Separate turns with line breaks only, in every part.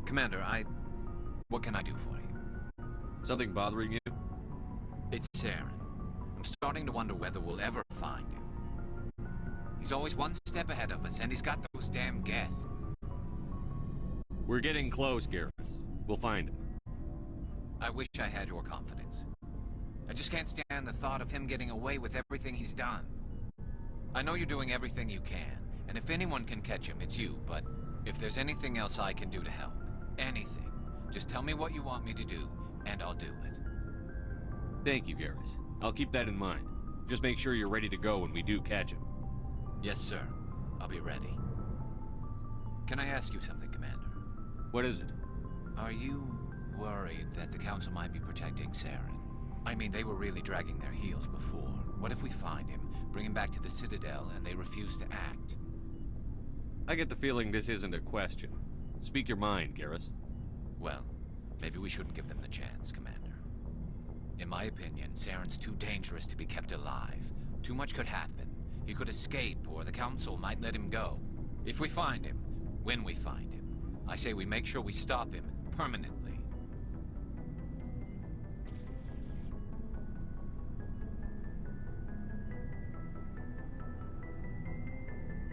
Commander, what can I do for you?
Something bothering you?
It's Saren. I'm starting to wonder whether we'll ever find him. He's always one step ahead of us, and he's got those damn Geth.
We're getting close, Garrus. We'll find him.
I wish I had your confidence. I just can't stand the thought of him getting away with everything he's done. I know you're doing everything you can, and if anyone can catch him, it's you, but if there's anything else I can do to help, anything, just tell me what you want me to do, and I'll do it.
Thank you, Garrus. I'll keep that in mind. Just make sure you're ready to go when we do catch him.
Yes, sir. I'll be ready. Can I ask you something, Commander?
What is it?
Are you worried that the Council might be protecting Saren? I mean, they were really dragging their heels before. What if we find him, bring him back to the Citadel, and they refuse to act?
I get the feeling this isn't a question. Speak your mind, Garrus.
Well, maybe we shouldn't give them the chance, Commander. In my opinion, Saren's too dangerous to be kept alive. Too much could happen. He could escape, or the Council might let him go. If we find him, when we find him, I say we make sure we stop him permanently.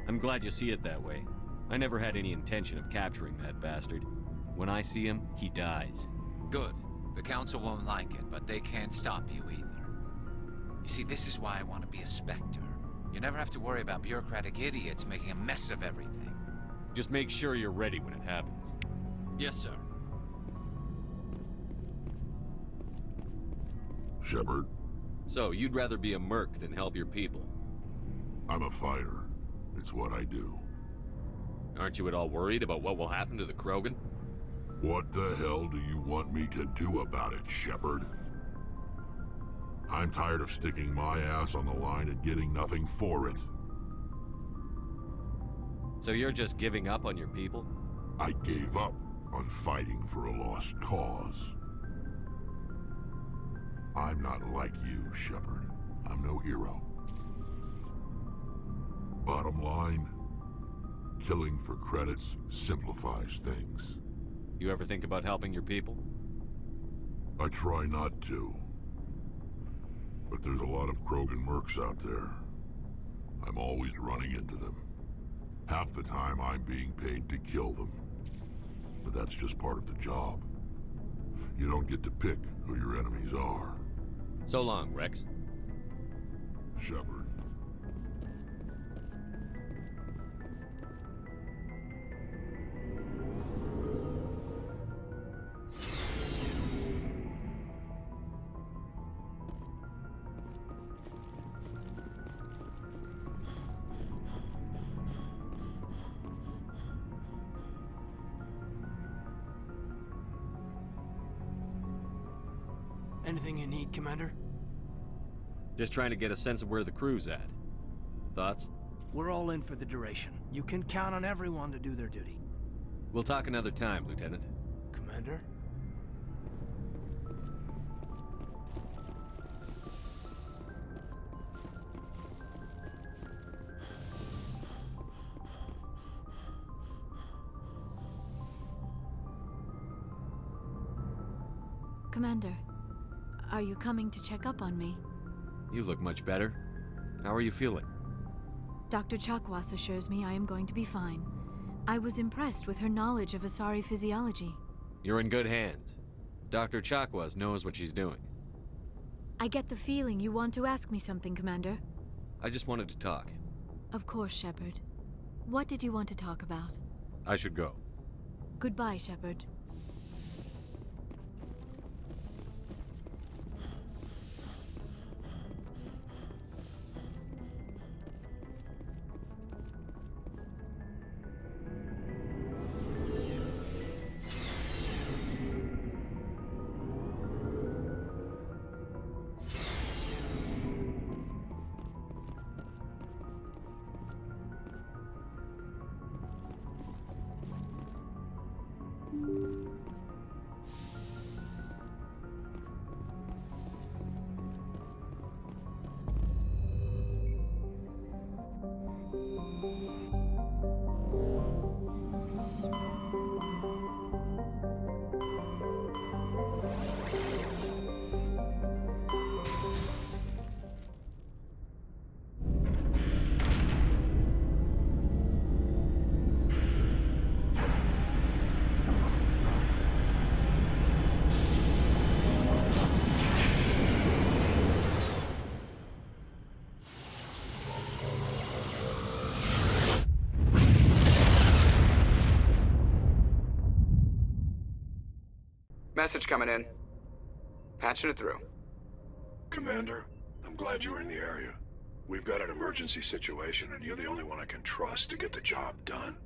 I'm glad you see it that way. I never had any intention of capturing that bastard. When I see him, he dies.
Good. The Council won't like it, but they can't stop you either. You see, this is why I want to be a Spectre. You never have to worry about bureaucratic idiots making a mess of everything.
Just make sure you're ready when it happens.
Yes, sir.
Shepard?
So, you'd rather be a merc than help your people?
I'm a fighter. It's what I do.
Aren't you at all worried about what will happen to the Krogan?
What the hell do you want me to do about it, Shepard? I'm tired of sticking my ass on the line and getting nothing for it.
So you're just giving up on your people?
I gave up on fighting for a lost cause. I'm not like you, Shepard. I'm no hero. Bottom line, killing for credits simplifies things.
You ever think about helping your people?
I try not to. But there's a lot of Krogan mercs out there. I'm always running into them. Half the time I'm being paid to kill them. But that's just part of the job. You don't get to pick who your enemies are.
So long, Rex.
Shepard.
Anything you need, Commander?
Just trying to get a sense of where the crew's at. Thoughts?
We're all in for the duration. You can count on everyone to do their duty.
We'll talk another time, Lieutenant.
Commander?
Commander, are you coming to check up on me?
You look much better. How are you feeling?
Dr. Chakwas assures me I am going to be fine. I was impressed with her knowledge of Asari physiology.
You're in good hands. Dr. Chakwas knows what she's doing.
I get the feeling you want to ask me something, Commander.
I just wanted to talk.
Of course, Shepard. What did you want to talk about?
I should go.
Goodbye, Shepard.
Message coming in. Patching it through.
Commander, I'm glad you're in the area. We've got an emergency situation, and you're the only one I can trust to get the job done.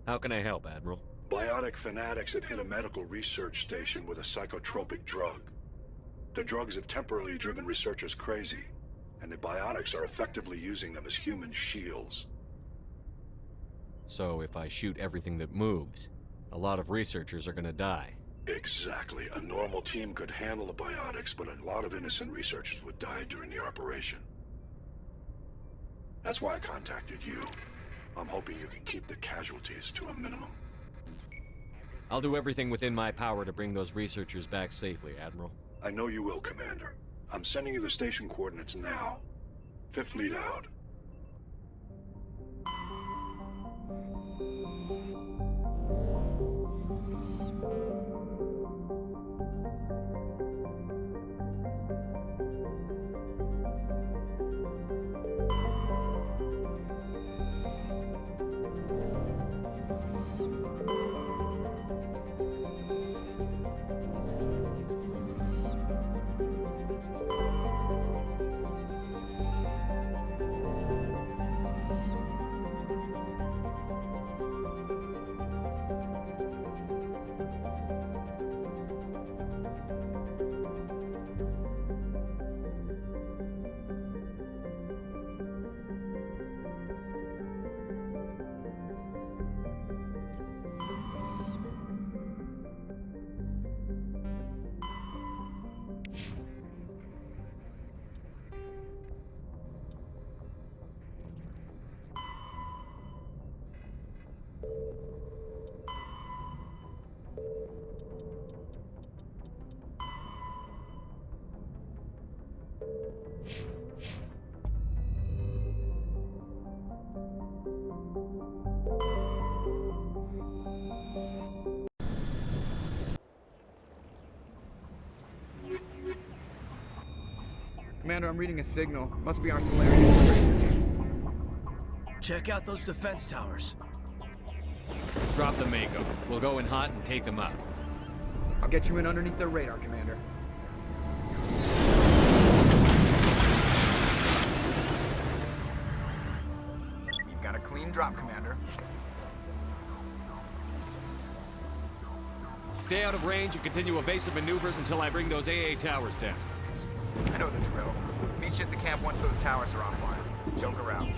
How can I help, Admiral?
Biotic fanatics have hit a medical research station with a psychotropic drug. The drugs have temporarily driven researchers crazy, and the biotics are effectively using them as human shields.
So if I shoot everything that moves, a lot of researchers are gonna die.
Exactly. A normal team could handle the biotics, but a lot of innocent researchers would die during the operation. That's why I contacted you. I'm hoping you can keep the casualties to a minimum.
I'll do everything within my power to bring those researchers back safely, Admiral.
I know you will, Commander. I'm sending you the station coordinates now. Fifth lead out.
Commander, I'm reading a signal. Must be our Solarian infiltration team.
Check out those defense towers.
Drop the Mako. We'll go in hot and take them out.
I'll get you in underneath their radar, Commander. You've got a clean drop, Commander.
Stay out of range and continue evasive maneuvers until I bring those AA towers down.
I know the drill. Meet you at the camp once those towers are offline. Joke around.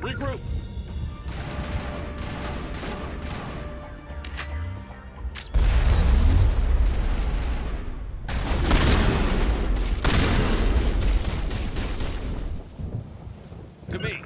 Regroup! To me!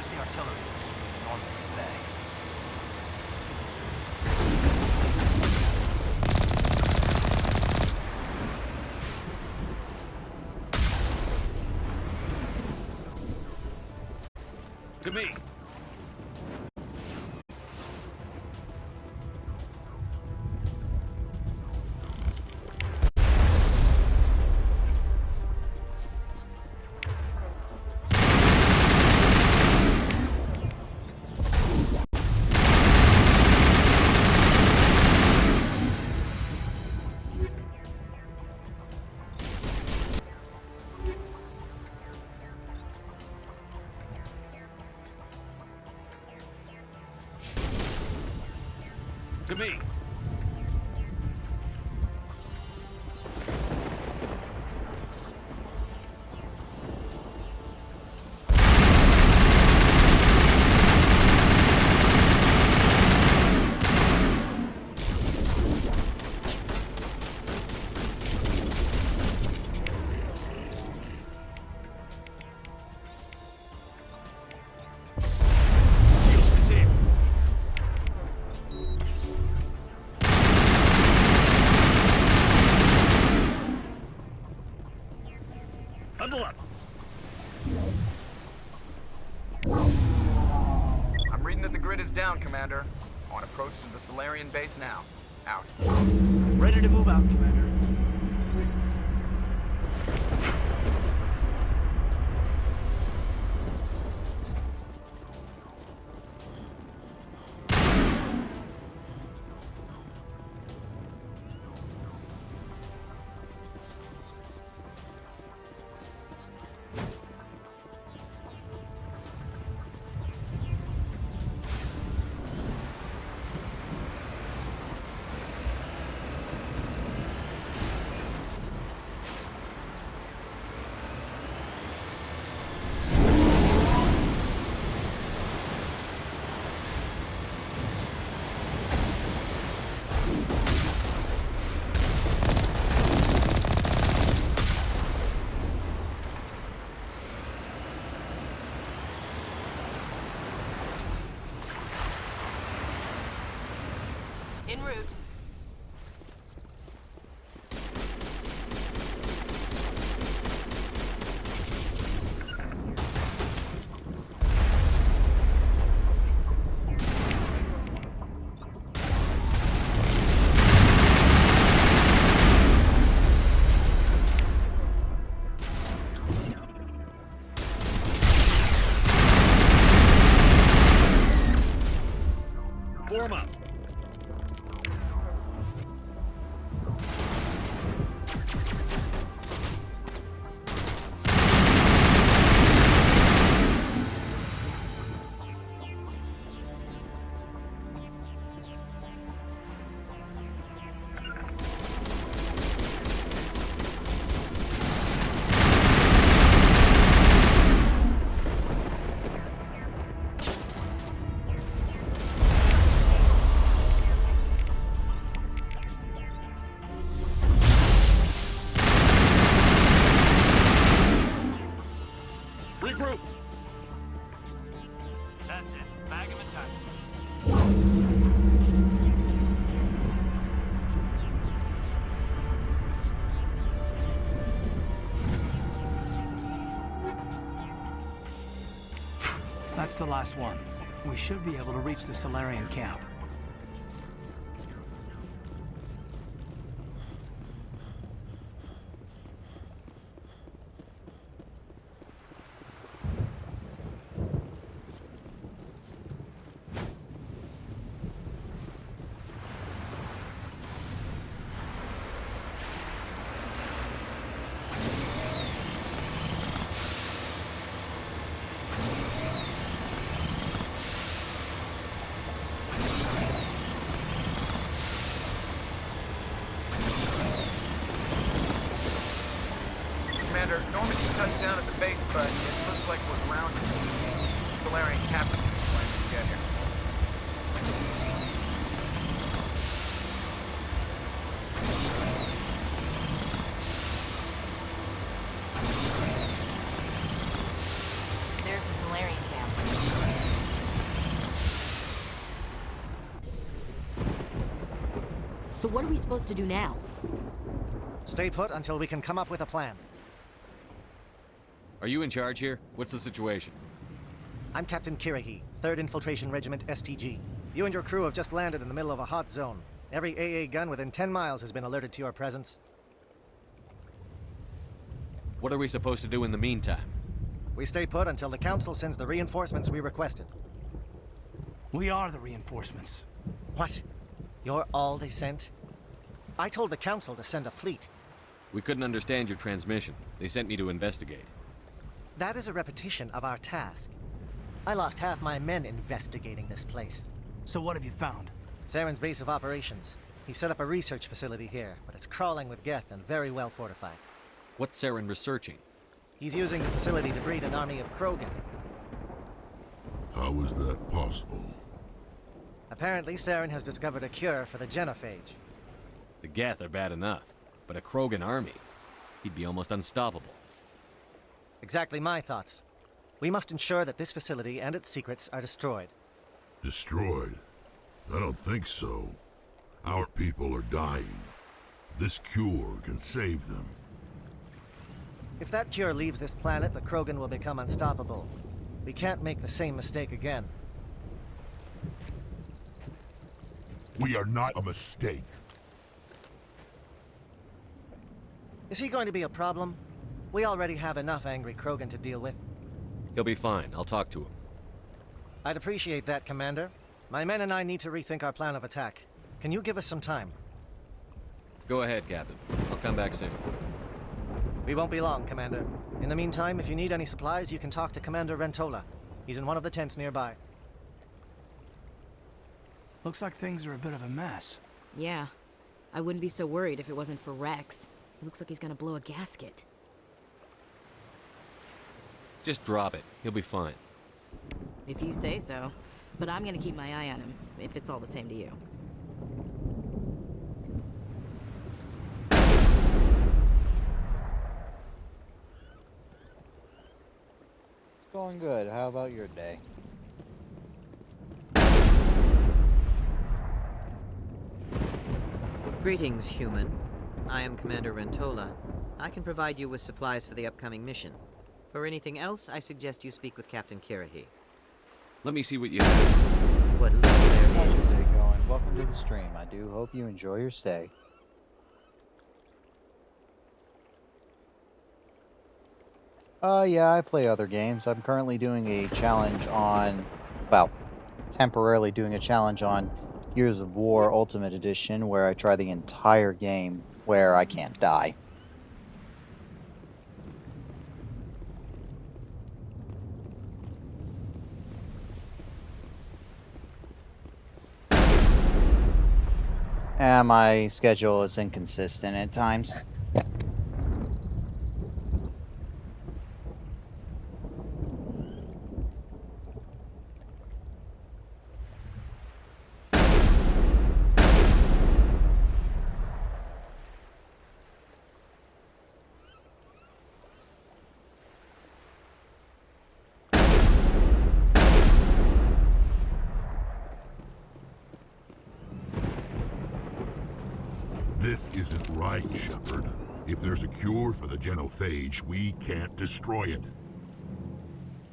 There's the artillery that's keeping the Normandy at bay.
To me. To me. Huddle up.
I'm reading that the grid is down, Commander. On approach to the Solarian base now. Out.
Ready to move out, Commander.
En route.
Form up. Regroup.
That's it. Bag him and tag him. That's the last one. We should be able to reach the Solarian camp.
Commander, Normandy's touched down at the base, but it looks like we're grounded. The Solarian captain can explain when we get here.
There's the Solarian camp. So what are we supposed to do now?
Stay put until we can come up with a plan.
Are you in charge here? What's the situation?
I'm Captain Kirahi, 3rd Infiltration Regiment STG. You and your crew have just landed in the middle of a hot zone. Every AA gun within 10 miles has been alerted to your presence.
What are we supposed to do in the meantime?
We stay put until the Council sends the reinforcements we requested.
We are the reinforcements.
What? You're all they sent? I told the Council to send a fleet.
We couldn't understand your transmission. They sent me to investigate.
That is a repetition of our task. I lost half my men investigating this place.
So what have you found?
Saren's base of operations. He set up a research facility here, but it's crawling with Geth and very well fortified.
What's Saren researching?
He's using the facility to breed an army of Krogan.
How is that possible?
Apparently, Saren has discovered a cure for the genophage.
The Geth are bad enough, but a Krogan army? He'd be almost unstoppable.
Exactly my thoughts. We must ensure that this facility and its secrets are destroyed.
Destroyed? I don't think so. Our people are dying. This cure can save them.
If that cure leaves this planet, the Krogan will become unstoppable. We can't make the same mistake again.
We are not a mistake.
Is he going to be a problem? We already have enough angry Krogan to deal with.
He'll be fine. I'll talk to him.
I'd appreciate that, Commander. My men and I need to rethink our plan of attack. Can you give us some time?
Go ahead, Captain. I'll come back soon.
We won't be long, Commander. In the meantime, if you need any supplies, you can talk to Commander Rentola. He's in one of the tents nearby.
Looks like things are a bit of a mess.
Yeah. I wouldn't be so worried if it wasn't for Rex. It looks like he's gonna blow a gasket.
Just drop it. He'll be fine.
If you say so. But I'm gonna keep my eye on him, if it's all the same to you.
It's going good. How about your day?
Greetings, human. I am Commander Rentola. I can provide you with supplies for the upcoming mission. For anything else, I suggest you speak with Captain Kirahi.
Let me see what you have.
What little there
How's your
is.
day going? Welcome to the stream. I do hope you enjoy your stay. Yeah, I play other games. I'm currently doing a challenge on, well, temporarily doing a challenge on Gears of War Ultimate Edition, where I try the entire game where I can't die. My schedule is inconsistent at times.
This isn't right, Shepard. If there's a cure for the genophage, we can't destroy it.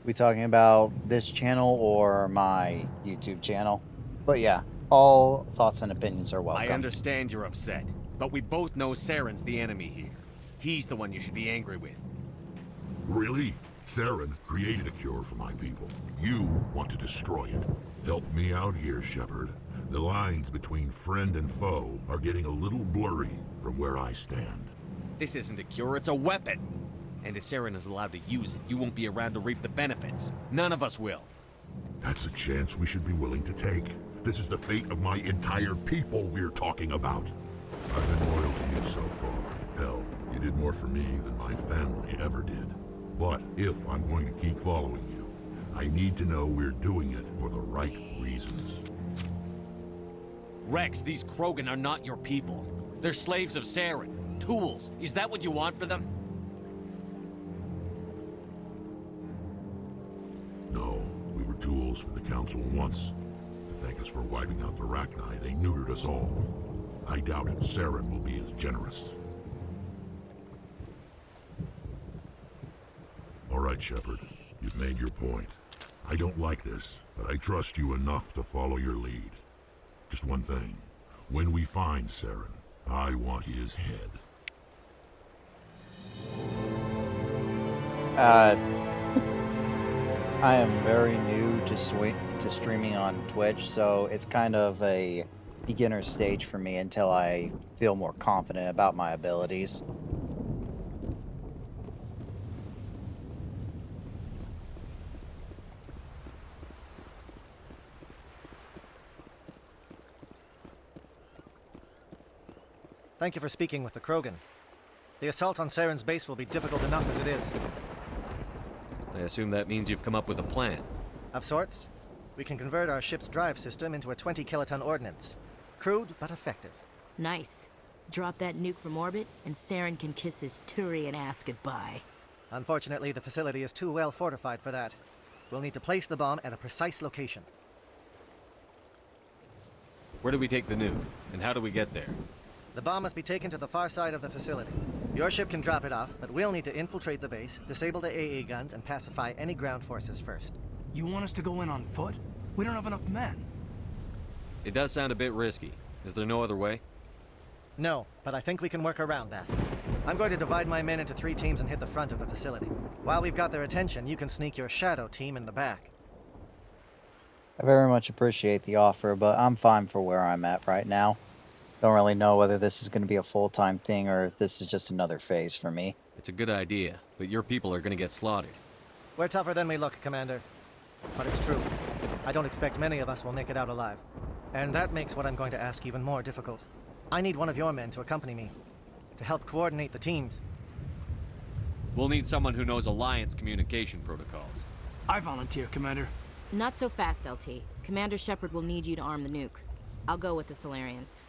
We talking about this channel or my YouTube channel? But yeah, all thoughts and opinions are welcome.
I understand you're upset, but we both know Saren's the enemy here. He's the one you should be angry with.
Really? Saren created a cure for my people. You want to destroy it. Help me out here, Shepard. The lines between friend and foe are getting a little blurry from where I stand.
This isn't a cure, it's a weapon. And if Saren is allowed to use it, you won't be around to reap the benefits. None of us will.
That's a chance we should be willing to take. This is the fate of my entire people we're talking about. I've been loyal to you so far. Hell, you did more for me than my family ever did. But if I'm going to keep following you, I need to know we're doing it for the right reasons.
Rex, these Krogan are not your people. They're slaves of Saren. Tools. Is that what you want for them?
No, we were tools for the Council once. To thank us for wiping out the Rachni, they neutered us all. I doubt Saren will be as generous. All right, Shepard. You've made your point. I don't like this, but I trust you enough to follow your lead. Just one thing. When we find Saren, I want his head.
I am very new to streaming on Twitch, so it's kind of a beginner stage for me until I feel more confident about my abilities.
Thank you for speaking with the Krogan. The assault on Saren's base will be difficult enough as it is.
I assume that means you've come up with a plan.
Of sorts. We can convert our ship's drive system into a 20-kiloton ordnance. Crude, but effective.
Nice. Drop that nuke from orbit, and Saren can kiss his Turian ass goodbye.
Unfortunately, the facility is too well fortified for that. We'll need to place the bomb at a precise location.
Where do we take the nuke, and how do we get there?
The bomb must be taken to the far side of the facility. Your ship can drop it off, but we'll need to infiltrate the base, disable the AA guns, and pacify any ground forces first.
You want us to go in on foot? We don't have enough men.
It does sound a bit risky. Is there no other way?
No, but I think we can work around that. I'm going to divide my men into 3 teams and hit the front of the facility. While we've got their attention, you can sneak your shadow team in the back.
I very much appreciate the offer, but I'm fine for where I'm at right now. Don't really know whether this is going to be a full-time thing or if this is just another phase for me.
It's a good idea, but your people are going to get slaughtered.
We're tougher than we look, Commander. But it's true. I don't expect many of us will make it out alive. And that makes what I'm going to ask even more difficult. I need one of your men to accompany me, to help coordinate the teams.
We'll need someone who knows Alliance communication protocols.
I volunteer, Commander.
Not so fast, LT. Commander Shepard will need you to arm the nuke. I'll go with the Solarians.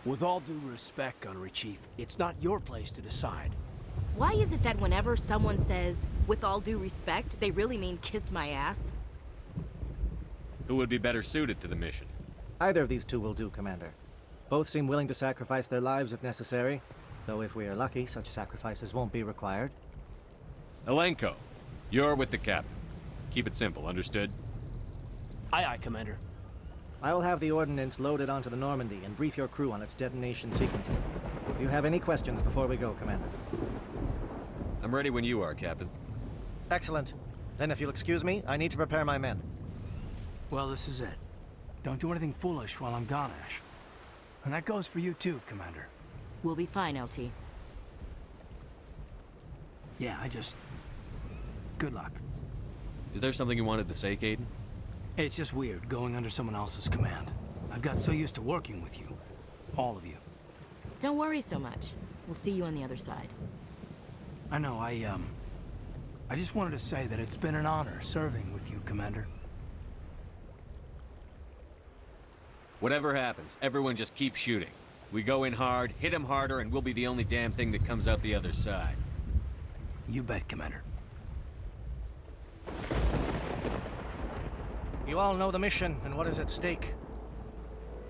With all due respect, Gunnery Chief, it's not your place to decide.
Why is it that whenever someone says, with all due respect, they really mean kiss my ass?
Who would be better suited to the mission?
Either of these two will do, Commander. Both seem willing to sacrifice their lives if necessary, though if we are lucky, such sacrifices won't be required.
Elenko, you're with the captain. Keep it simple, understood?
Aye, aye, Commander.
I will have the ordnance loaded onto the Normandy and brief your crew on its detonation sequencing. Do you have any questions before we go, Commander?
I'm ready when you are, Captain.
Excellent. Then if you'll excuse me, I need to prepare my men.
Well, this is it. Don't do anything foolish while I'm gone, Ash. And that goes for you too, Commander.
We'll be fine, LT.
Yeah, good luck.
Is there something you wanted to say, Caden?
It's just weird, going under someone else's command. I've got so used to working with you. All of you.
Don't worry so much. We'll see you on the other side.
I know, I just wanted to say that it's been an honor serving with you, Commander.
Whatever happens, everyone just keep shooting. We go in hard, hit them harder, and we'll be the only damn thing that comes out the other side.
You bet, Commander.
You all know the mission and what is at stake.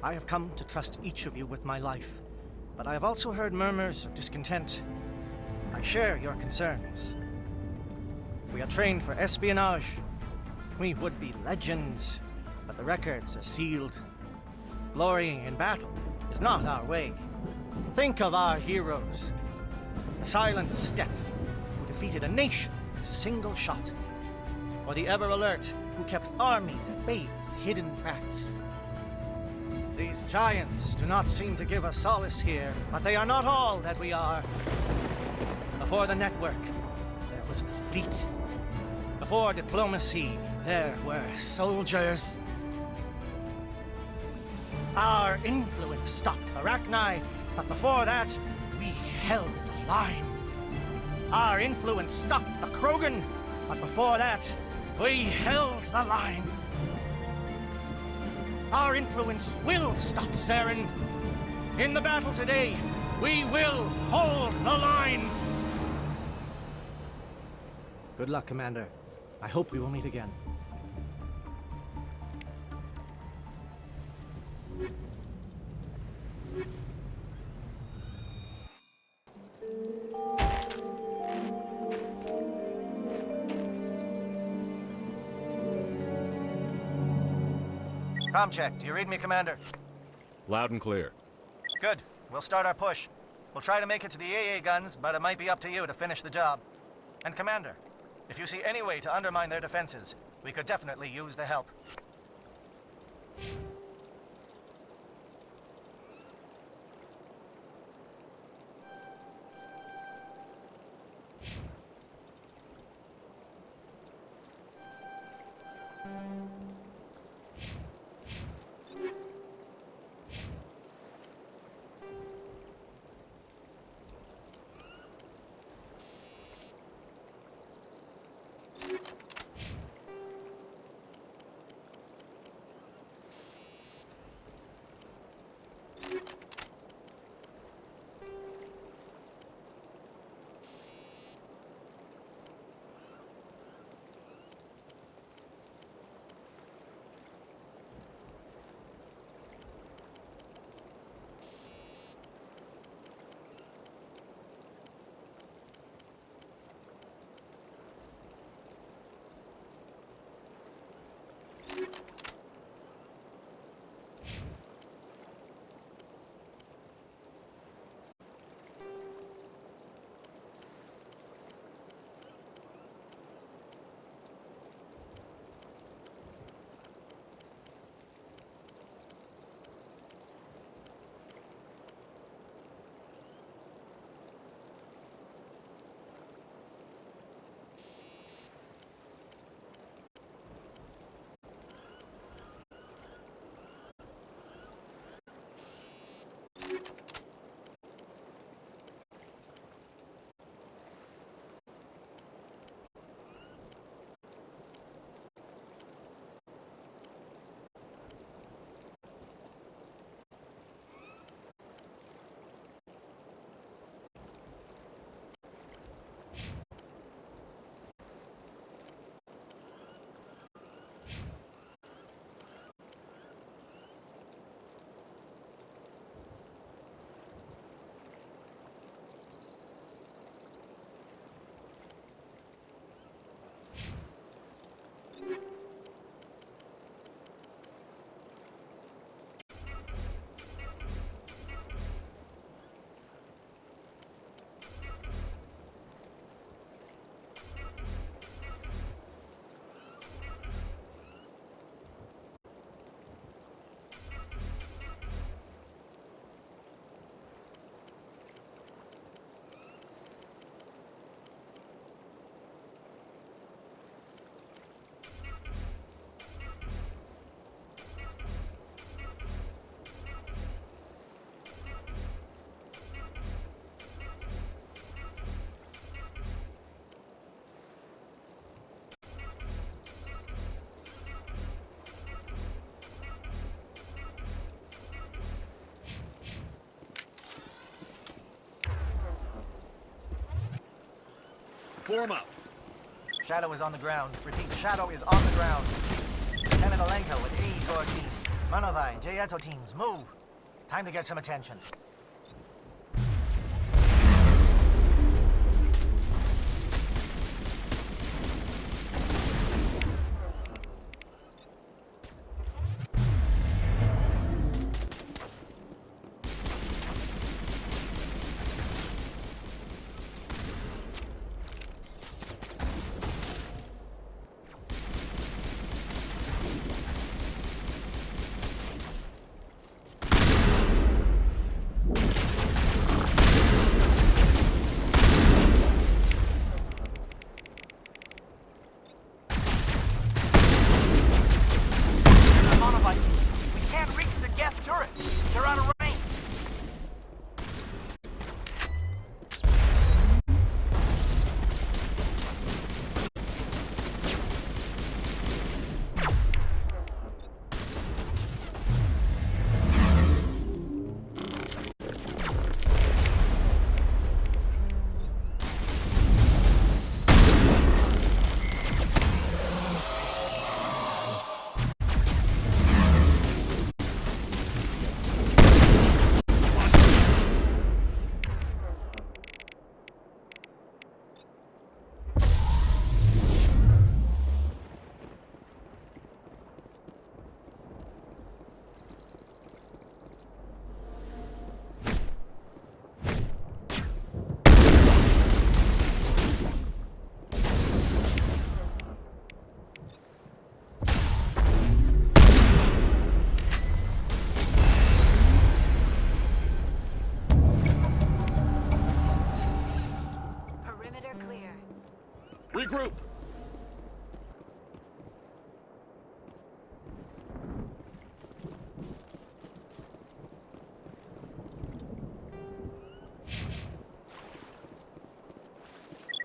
I have come to trust each of you with my life, but I have also heard murmurs of discontent. I share your concerns. We are trained for espionage. We would be legends, but the records are sealed. Glorying in battle is not our way. Think of our heroes. The silent step who defeated a nation with a single shot. Or the ever-alert who kept armies at bay with hidden facts. These giants do not seem to give us solace here, but they are not all that we are. Before the network, there was the fleet. Before diplomacy, there were soldiers. Our influence stopped the Arachni, but before that, we held the line. Our influence stopped the Krogan, but before that, we held the line. Our influence will stop Saren. In the battle today, we will hold the line. Good luck, Commander. I hope we will meet again. Comm check. Do you read me, Commander?
Loud and clear.
Good. We'll start our push. We'll try to make it to the AA guns, but it might be up to you to finish the job. And Commander, if you see any way to undermine their defenses, we could definitely use the help.
Form up.
Shadow is on the ground. Repeat, Shadow is on the ground. Lieutenant Olenko with AE Corps team. Manovai, Jayeto teams, move. Time to get some attention.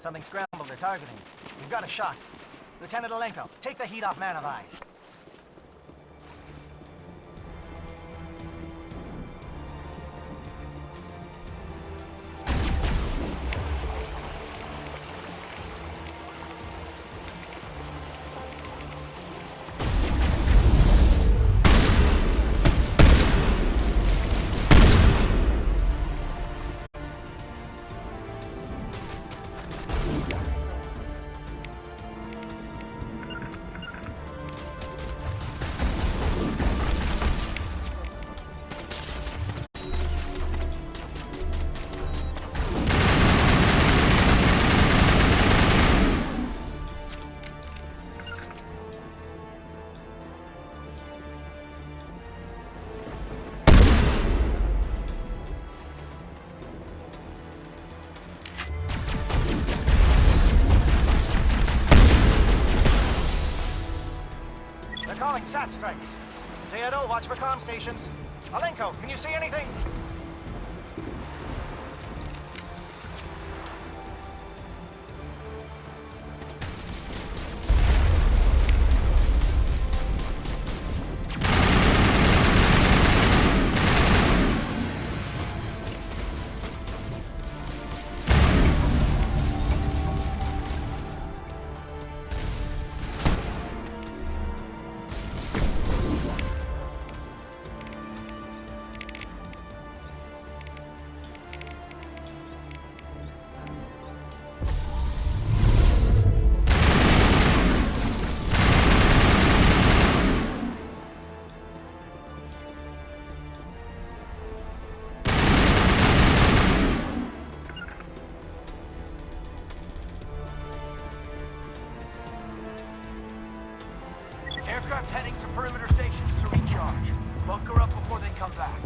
something scrambled or targeting. We've got a shot. Lieutenant Alenko, take the heat off Manavai. Calling SAT strikes. Theodore, watch for comm stations. Alenko, can you see anything?
Aircraft heading to perimeter stations to recharge. Bunker up before they come back.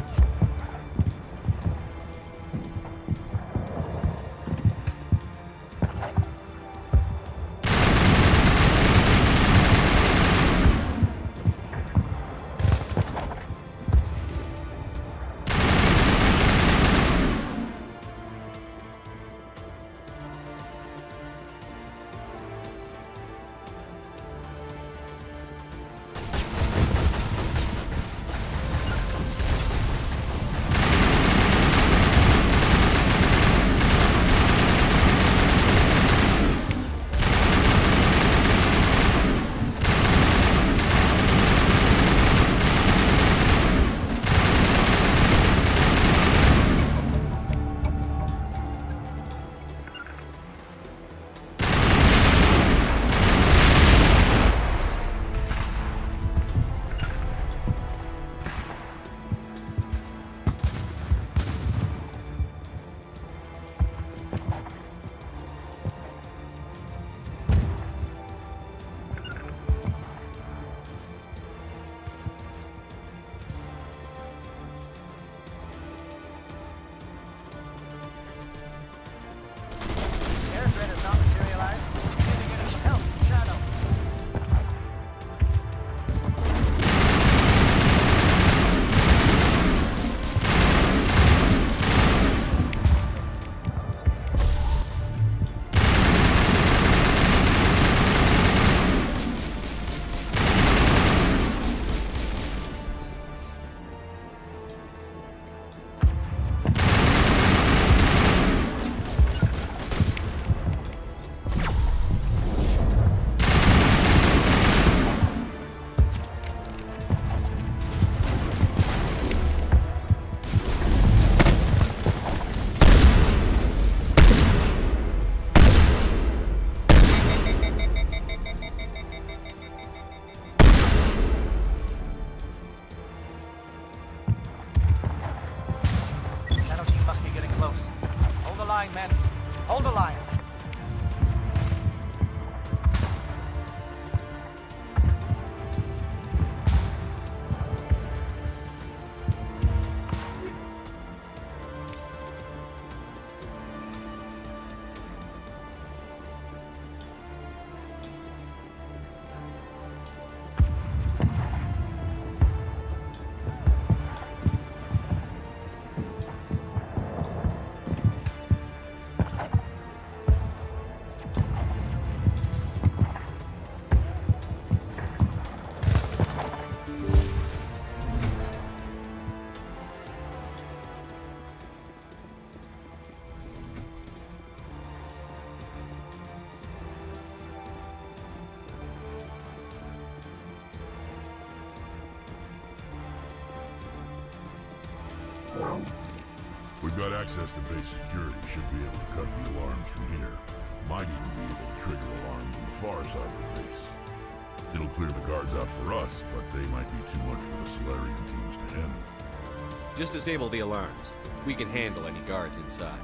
We've got access to base security. Should be able to cut the alarms from here. Might even be able to trigger alarms on the far side of the base. It'll clear the guards out for us, but they might be too much for the Solarian teams to handle.
Just disable the alarms. We can handle any guards inside.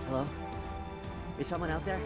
Hello? Is someone out there?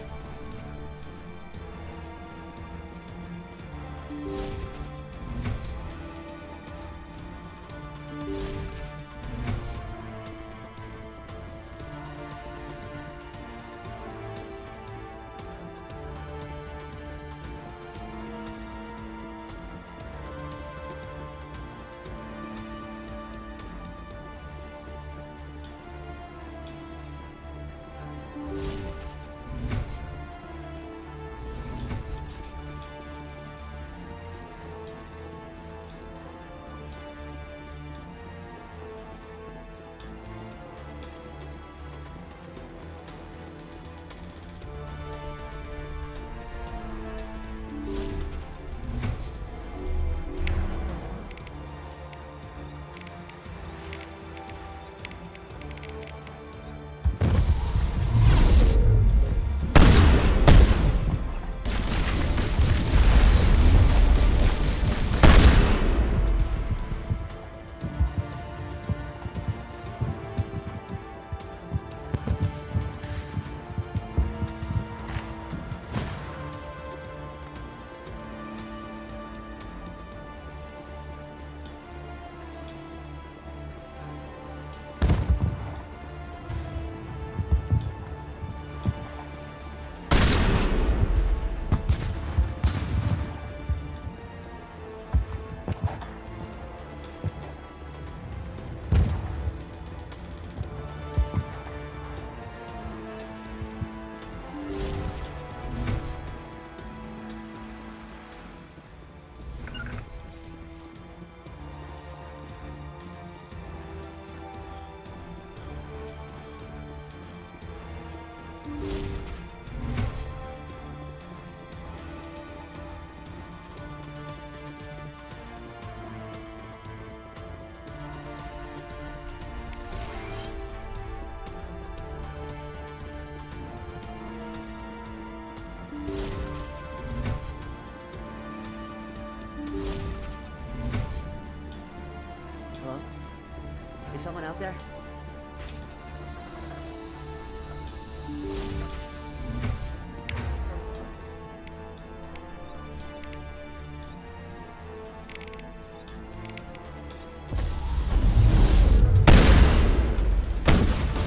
Is someone out there?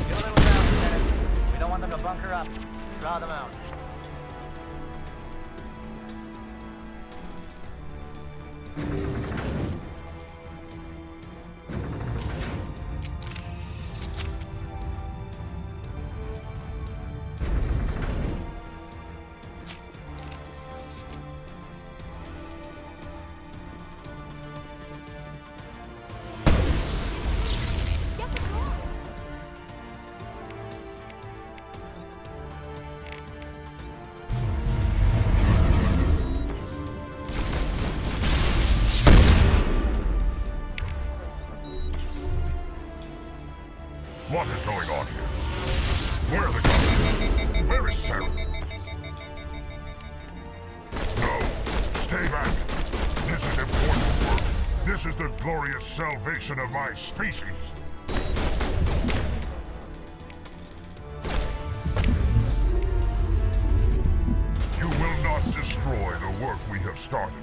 Get a little down, Lieutenant. We don't want them to bunker up. Draw them out.
Where are the guns? Where is Sarah? No. Stay back. This is important work. This is the glorious salvation of my species. You will not destroy the work we have started.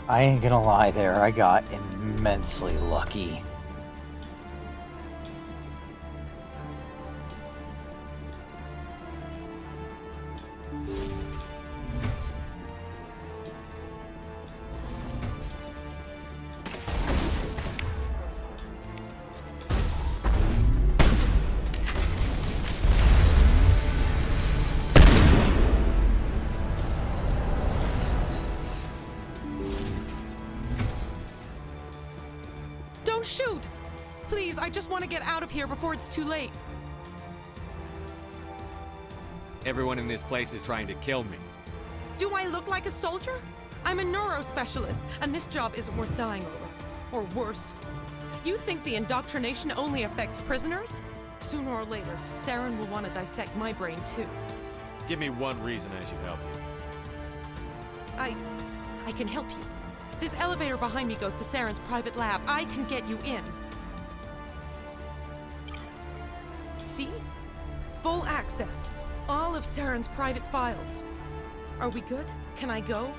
I ain't gonna lie there, I got immensely lucky.
Don't shoot! Please, I just want to get out of here before it's too late.
Everyone in this place is trying to kill me.
Do I look like a soldier? I'm a neurospecialist, and this job isn't worth dying over. Or worse. You think the indoctrination only affects prisoners? Sooner or later, Saren will want to dissect my brain too.
Give me one reason I should help you.
I can help you. This elevator behind me goes to Saren's private lab. I can get you in. See? Full access. All of Saren's private files. Are we good? Can I go?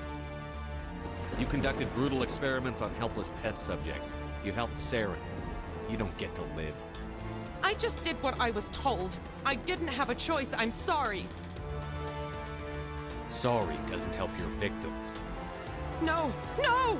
You conducted brutal experiments on helpless test subjects. You helped Saren. You don't get to live.
I just did what I was told. I didn't have a choice. I'm sorry.
Sorry doesn't help your victims.
No! No!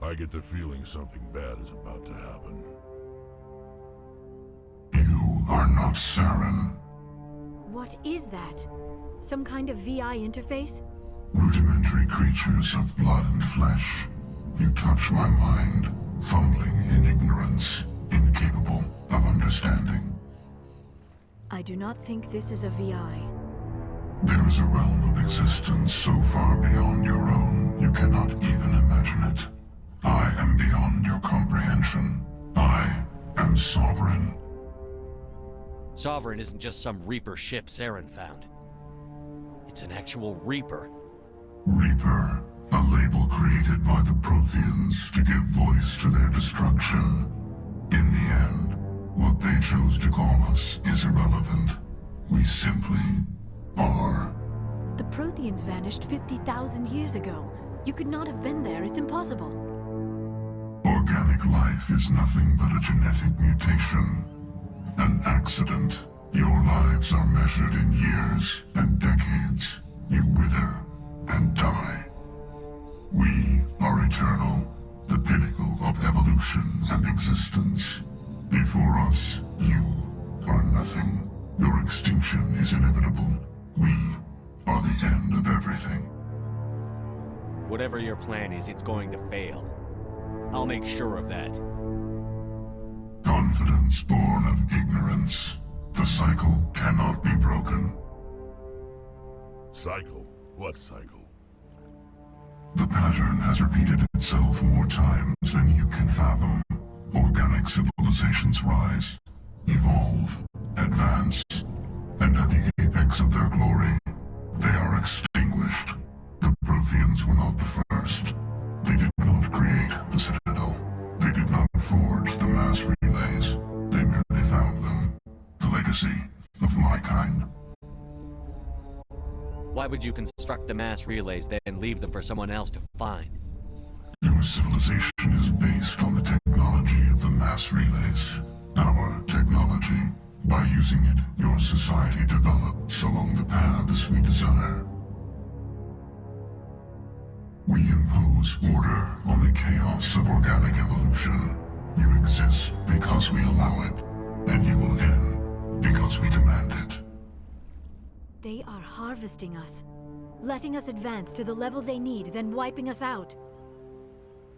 I get the feeling something bad is about to happen.
You are not Saren.
What is that? Some kind of VI interface?
Rudimentary creatures of blood and flesh. You touch my mind, fumbling in ignorance, incapable of understanding.
I do not think this is a VI.
There is a realm of existence so far beyond your own, you cannot even imagine it. I am beyond your comprehension. I am Sovereign.
Sovereign isn't just some Reaper ship Saren found. It's an actual Reaper.
Reaper, a label created by the Protheans to give voice to their destruction. In the end, what they chose to call us is irrelevant. We simply are.
The Protheans vanished 50,000 years ago. You could not have been there. It's impossible.
Organic life is nothing but a genetic mutation. An accident. Your lives are measured in years and decades. You wither and die. We are eternal, the pinnacle of evolution and existence. Before us, you are nothing. Your extinction is inevitable. We are the end of everything.
Whatever your plan is, it's going to fail. I'll make sure of that.
Confidence born of ignorance. The cycle cannot be broken.
Cycle? What cycle?
The pattern has repeated itself more times than you can fathom. Organic civilizations rise, evolve, advance, and at the apex of their glory, they are extinguished. The Protheans were not the first. They did not create the Citadel. They did not forge the mass relays. They merely found them. The legacy of my kind.
Why would you construct the mass relays, then leave them for someone else to find?
Your civilization is based on the technology of the mass relays. Our technology. By using it, your society develops along the paths we desire. We impose order on the chaos of organic evolution. You exist because we allow it, and you will end because we demand it.
They are harvesting us, letting us advance to the level they need, then wiping us out.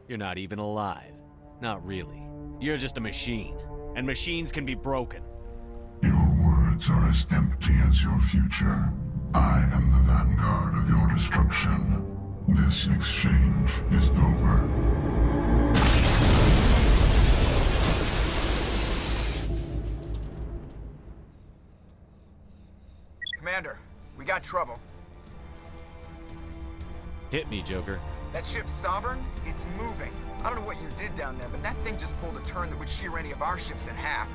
You're not even alive. Not really. You're just a machine. And machines can be broken.
Your words are as empty as your future. I am the vanguard of your destruction. This exchange is over.
Commander, we got trouble.
Hit me, Joker.
That ship's Sovereign? It's moving. I don't know what you did down there, but that thing just pulled a turn that would shear any of our ships in half.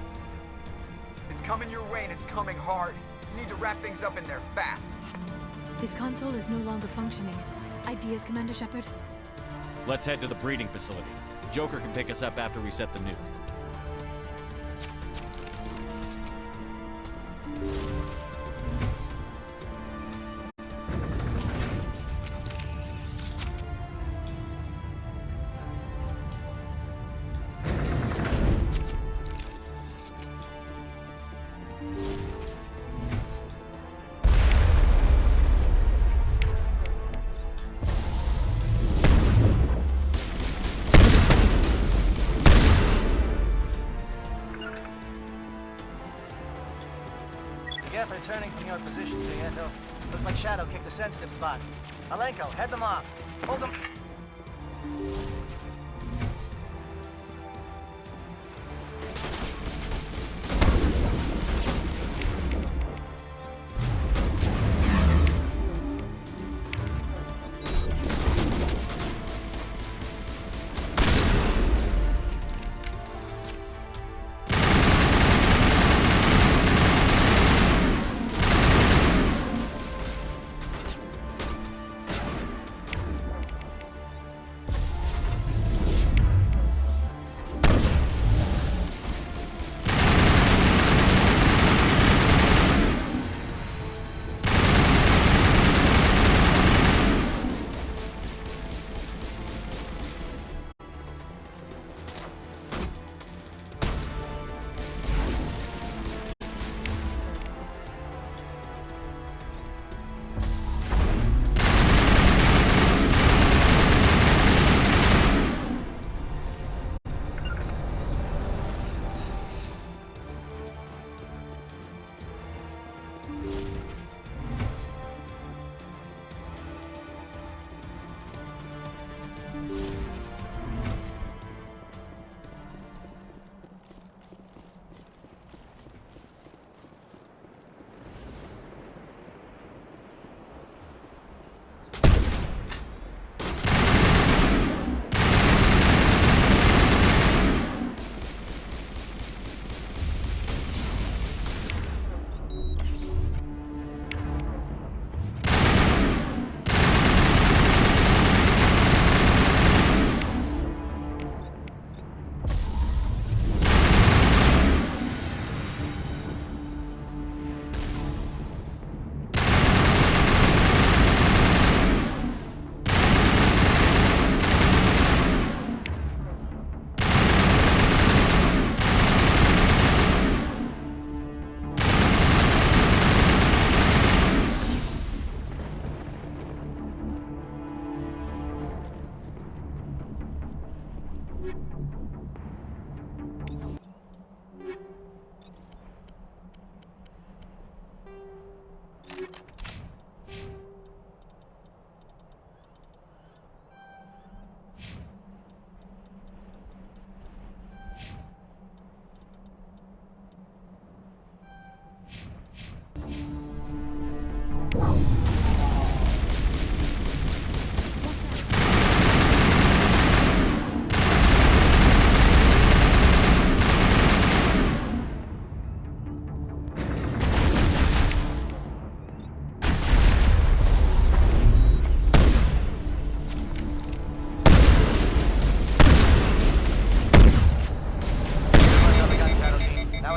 It's coming your way and it's coming hard. You need to wrap things up in there fast.
This console is no longer functioning. Ideas, Commander Shepard?
Let's head to the breeding facility. Joker can pick us up after we set the nuke.
Get they're turning from your position, Prieto. Looks like Shadow kicked a sensitive spot. Alenko, head them off. Hold them.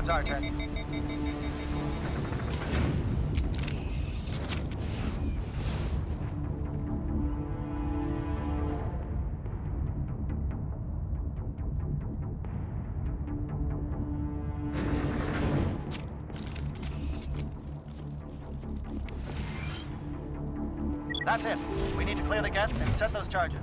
codes are, Ted. That's it. We need to clear the gate and set those charges.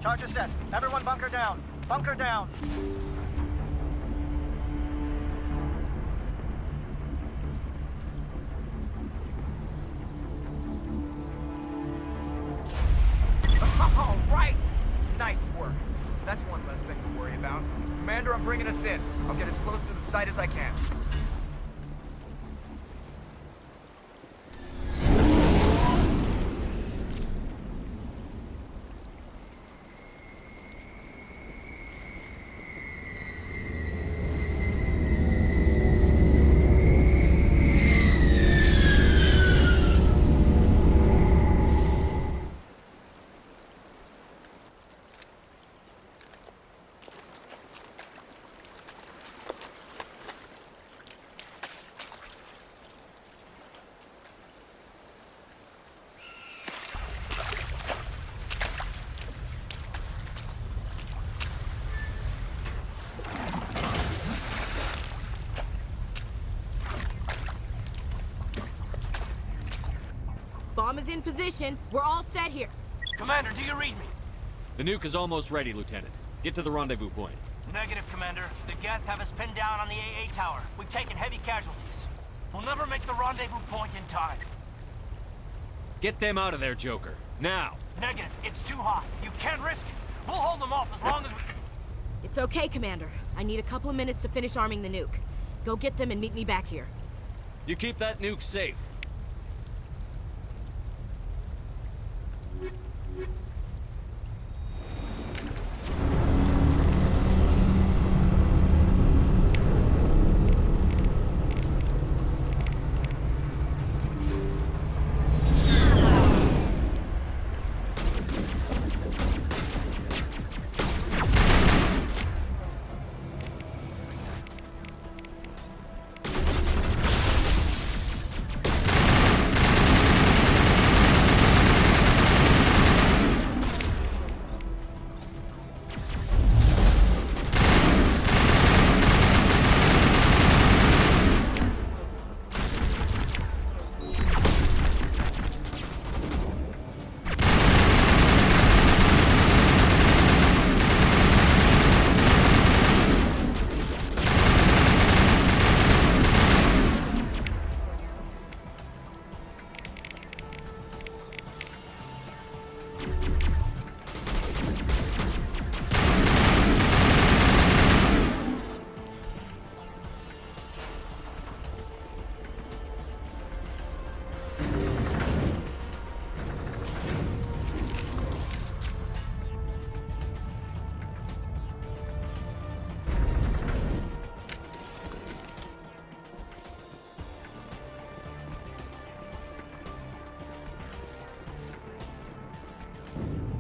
Charges set. Everyone bunker down. Bunker down.
All right! Nice work. That's one less thing to worry about. Commander, I'm bringing us in. I'll get as close to the site as I can.
Bomb is in position. We're all set here.
Commander, do you read me?
The nuke is almost ready, Lieutenant. Get to the rendezvous point.
Negative, Commander. The Geth have us pinned down on the AA tower. We've taken heavy casualties. We'll never make the rendezvous point in time.
Get them out of there, Joker. Now!
Negative. It's too hot. You can't risk it. We'll hold them off as long as we...
It's okay, Commander. I need a couple of minutes to finish arming the nuke. Go get them and meet me back here.
You keep that nuke safe.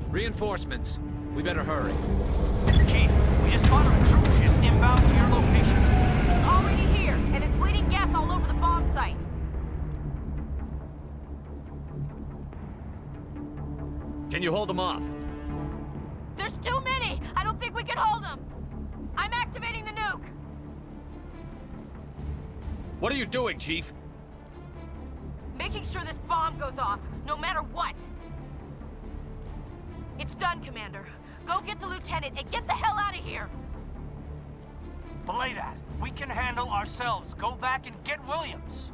Reinforcements. We better hurry.
Chief, we just spotted a troop ship inbound to your location.
It's already here, and is bleeding Geth all over the bomb site.
Can you hold them off?
There's too many! I don't think we can hold them! I'm activating the nuke!
What are you doing, Chief?
Making sure this bomb goes off, no matter what! It's done, Commander. Go get the lieutenant and get the hell out of here!
Belay that. We can handle ourselves. Go back and get Williams.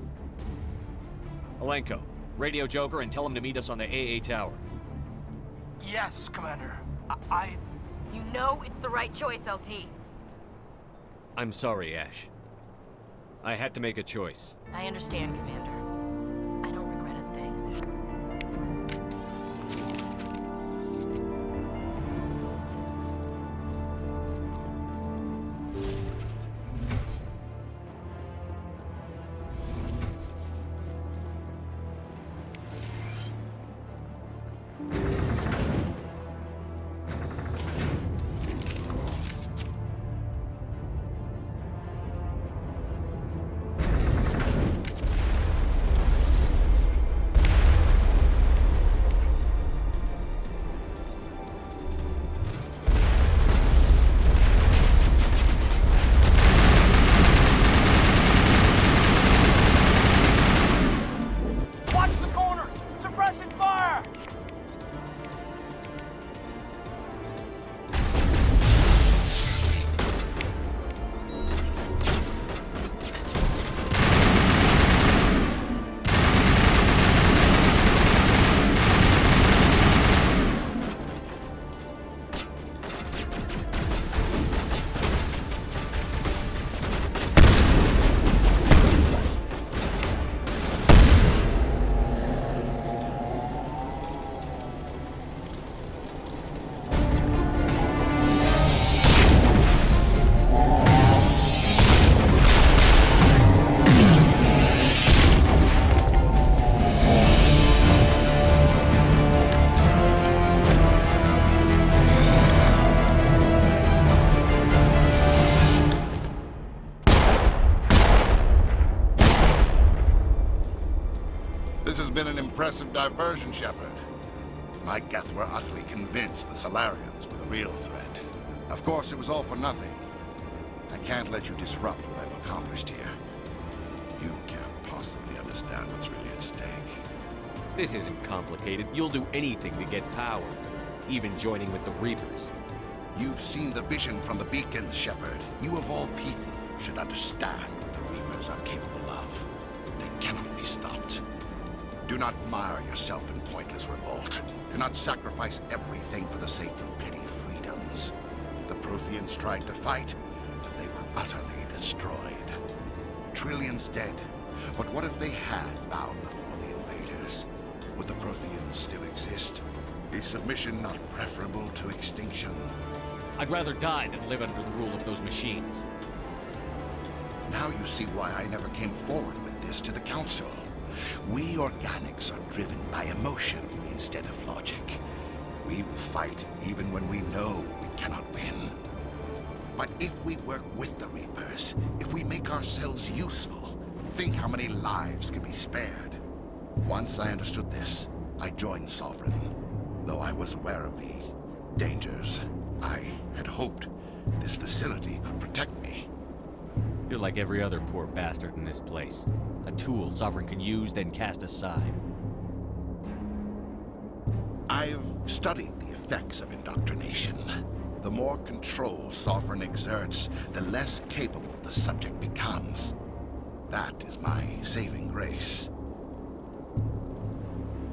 Alenko, radio Joker and tell him to meet us on the AA tower.
Yes, Commander.
You know it's the right choice, LT.
I'm sorry, Ash. I had to make a choice.
I understand, Commander.
impressive diversion, Shepard. My Geth were utterly convinced the Solarians were the real threat. Of course, it was all for nothing. I can't let you disrupt what I've accomplished here. You can't possibly understand what's really at stake.
This isn't complicated. You'll do anything to get power, even joining with the Reapers.
You've seen the vision from the beacons, Shepard. You of all people should understand what the Reapers are capable of. They cannot be stopped. Do not mire yourself in pointless revolt. Do not sacrifice everything for the sake of petty freedoms. The Protheans tried to fight, but they were utterly destroyed. Trillions dead, but what if they had bowed before the invaders? Would the Protheans still exist? Is submission not preferable to extinction?
I'd rather die than live under the rule of those machines.
Now you see why I never came forward with this to the Council. We organics are driven by emotion instead of logic. We will fight even when we know we cannot win. But if we work with the Reapers, if we make ourselves useful, think how many lives could be spared. Once I understood this, I joined Sovereign. Though I was aware of the dangers, I had hoped this facility could protect me.
You're like every other poor bastard in this place. A tool Sovereign can use, then cast aside.
I've studied the effects of indoctrination. The more control Sovereign exerts, the less capable the subject becomes. That is my saving grace.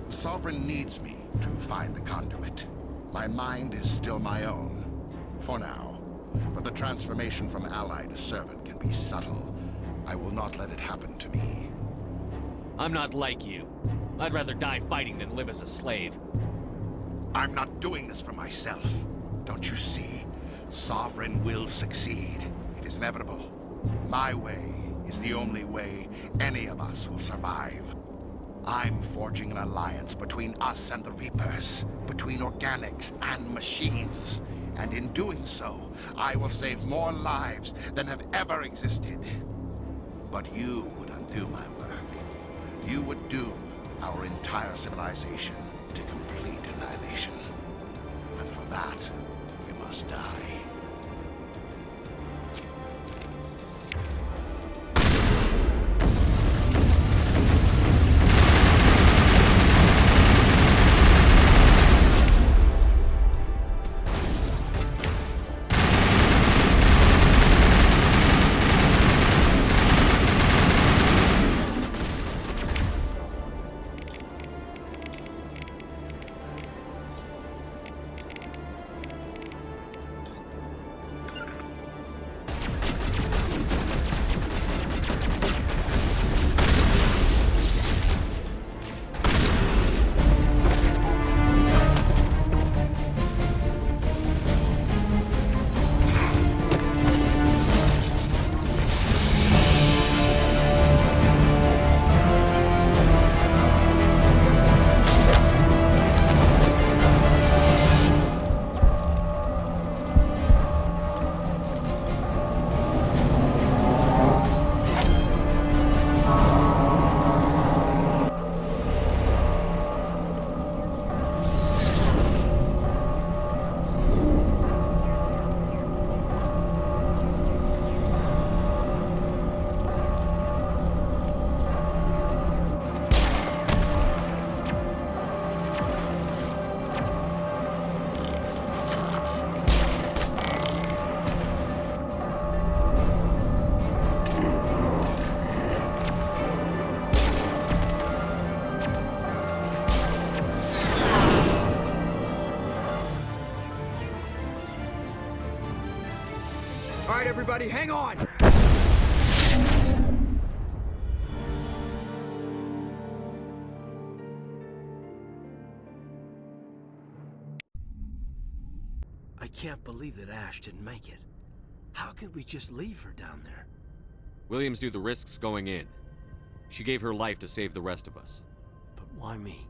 Sovereign needs me to find the conduit. My mind is still my own, for now. But the transformation from ally to servant can be subtle. I will not let it happen to me.
I'm not like you. I'd rather die fighting than live as a slave.
I'm not doing this for myself. Don't you see? Sovereign will succeed. It is inevitable. My way is the only way any of us will survive. I'm forging an alliance between us and the Reapers, between organics and machines. And in doing so, I will save more lives than have ever existed. But you would undo my work. You would doom our entire civilization to complete annihilation. And for that, you must die.
All right, everybody, hang on!
I can't believe that Ash didn't make it. How could we just leave her down there?
Williams knew the risks going in. She gave her life to save the rest of us.
But why me?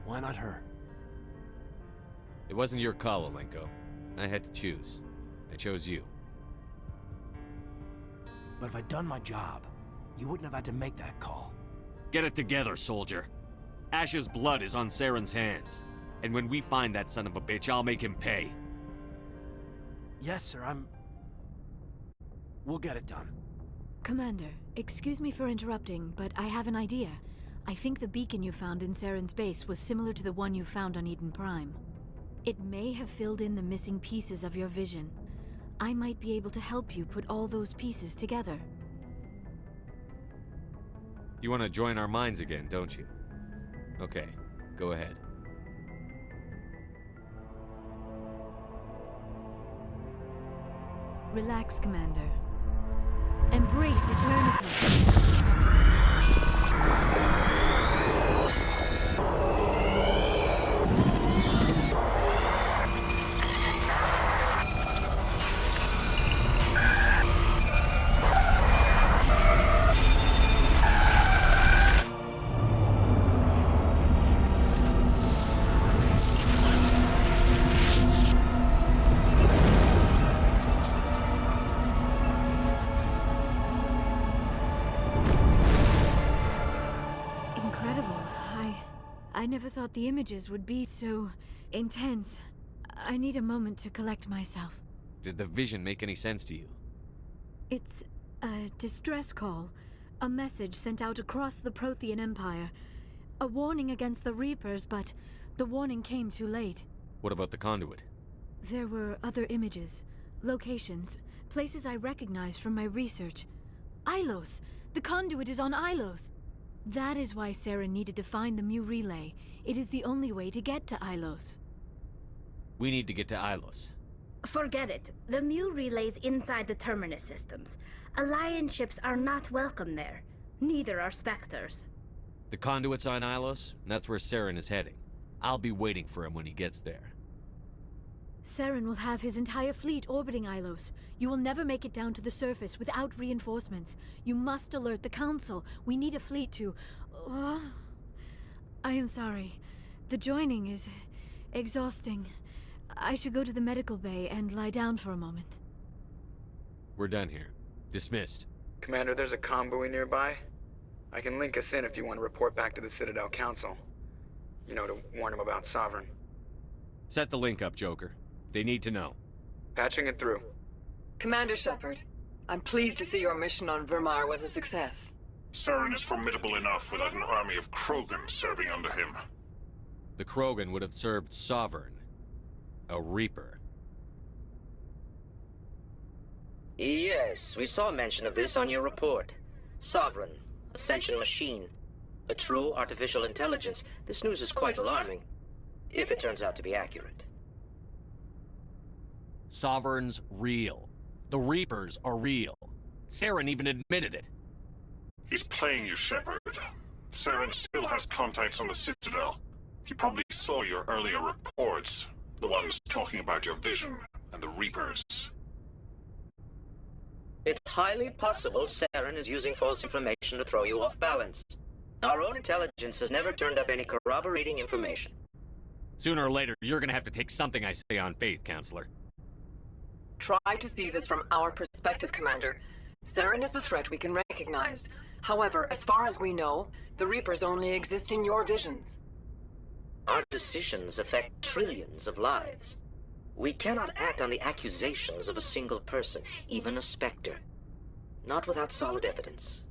Why not her?
It wasn't your call, Alenko. I had to choose. I chose you.
But if I'd done my job, you wouldn't have had to make that call.
Get it together, soldier. Ash's blood is on Saren's hands. And when we find that son of a bitch, I'll make him pay.
Yes, sir, We'll get it done.
Commander, excuse me for interrupting, but I have an idea. I think the beacon you found in Saren's base was similar to the one you found on Eden Prime. It may have filled in the missing pieces of your vision. I might be able to help you put all those pieces together.
You want to join our minds again, don't you? Okay, go ahead.
Relax, Commander. Embrace eternity. I never thought the images would be so intense. I need a moment to collect myself.
Did the vision make any sense to you?
It's a distress call. A message sent out across the Prothean Empire. A warning against the Reapers, but the warning came too late.
What about the conduit?
There were other images, locations, places I recognized from my research. Ilos! The conduit is on Ilos! That is why Saren needed to find the Mu relay. It is the only way to get to Ilos.
We need to get to Ilos.
Forget it. The Mu relay's inside the Terminus systems. Alliance ships are not welcome there. Neither are Spectres.
The conduit's on Ilos, and that's where Saren is heading. I'll be waiting for him when he gets there.
Saren will have his entire fleet orbiting Ilos. You will never make it down to the surface without reinforcements. You must alert the Council. We need a fleet to... I am sorry. The joining is exhausting. I should go to the medical bay and lie down for a moment.
We're done here. Dismissed.
Commander, there's a convoy nearby. I can link us in if you want to report back to the Citadel Council. You know, to warn them about Sovereign.
Set the link up, Joker. They need to know.
Patching it through.
Commander Shepard, I'm pleased to see your mission on Virmire was a success.
Saren is formidable enough without an army of Krogan serving under him.
The Krogan would have served Sovereign. A Reaper.
Yes, we saw mention of this on your report. Sovereign, Ascension machine, a true artificial intelligence. This news is quite alarming, if it turns out to be accurate.
Sovereign's real. The Reapers are real. Saren even admitted it.
He's playing you, Shepard. Saren still has contacts on the Citadel. He probably saw your earlier reports. The ones talking about your vision and the Reapers.
It's highly possible Saren is using false information to throw you off balance. Our own intelligence has never turned up any corroborating information.
Sooner or later, you're gonna have to take something I say on faith, Counselor.
Try to see this from our perspective, Commander. Saren is a threat we can recognize. However, as far as we know, the Reapers only exist in your visions.
Our decisions affect trillions of lives. We cannot act on the accusations of a single person, even a Spectre. Not without solid evidence.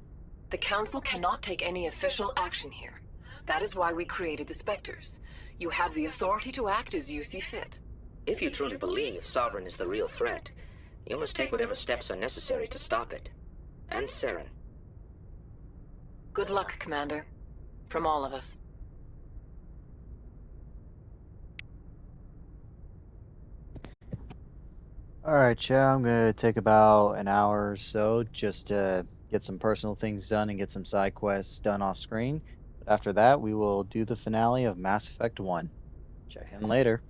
The Council cannot take any official action here. That is why we created the Spectres. You have the authority to act as you see fit.
If you truly believe Sovereign is the real threat, you must take whatever steps are necessary to stop it. And Saren.
Good luck, Commander. From all of us.
Alright, yeah, I'm gonna take about an hour or so just to get some personal things done and get some side quests done off screen. But after that, we will do the finale of Mass Effect 1. Check in later.